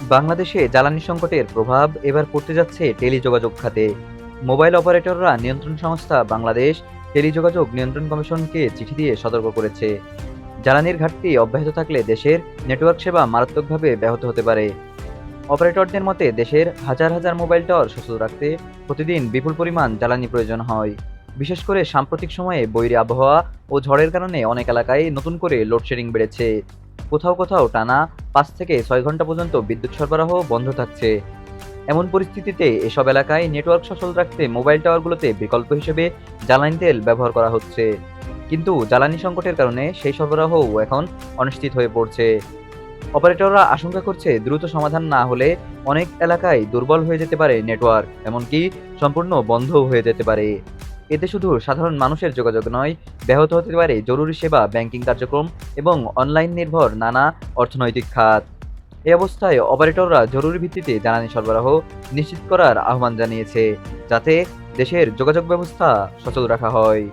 বাংলাদেশে জ্বালানি সংকটের প্রভাব এবার পড়তে যাচ্ছে টেলিযোগাযোগ খাতে। মোবাইল অপারেটররা নিয়ন্ত্রণ সংস্থা বাংলাদেশ টেলিযোগাযোগ নিয়ন্ত্রণ কমিশনকে চিঠি দিয়ে সতর্ক করেছে, জ্বালানির ঘাটতি অব্যাহত থাকলে দেশের নেটওয়ার্ক সেবা মারাত্মকভাবে ব্যাহত হতে পারে। অপারেটরদের মতে দেশের হাজার হাজার মোবাইল টাওয়ার সচল রাখতে প্রতিদিন বিপুল পরিমাণ জ্বালানি প্রয়োজন হয়। বিশেষ করে সাম্প্রতিক সময়ে বৈরী আবহাওয়া ও ঝড়ের কারণে অনেক এলাকায় নতুন করে লোডশেডিং বেড়েছে। কোথাও কোথাও টানা 5 থেকে 6 ঘন্টা পর্যন্ত বিদ্যুৎ সরবরাহ বন্ধ থাকছে। এমন পরিস্থিতিতে এসব এলাকায় নেটওয়ার্ক সচল রাখতে মোবাইল টাওয়ারগুলোতে বিকল্প হিসেবে জ্বালানি তেল ব্যবহার করা হচ্ছে। কিন্তু জ্বালানি সংকটের কারণে সেই সরবরাহও এখন অনিশ্চিত হয়ে পড়ছে। অপারেটররা আশঙ্কা করছে দ্রুত সমাধান না হলে অনেক এলাকায় দুর্বল হয়ে যেতে পারে নেটওয়ার্ক, এমনকি সম্পূর্ণ বন্ধও হয়ে যেতে পারে। এতে শুধু সাধারণ মানুষের যোগাযোগ নয়, ব্যাহত হতে পারে জরুরি সেবা, ব্যাংকিং কার্যক্রম এবং অনলাইন নির্ভর নানা অর্থনৈতিক খাত। এই অবস্থায় অপারেটররা জরুরি ভিত্তিতে জ্বালানি সরবরাহ নিশ্চিত করার আহ্বান জানিয়েছে, যাতে দেশের যোগাযোগ ব্যবস্থা সচল রাখা হয়।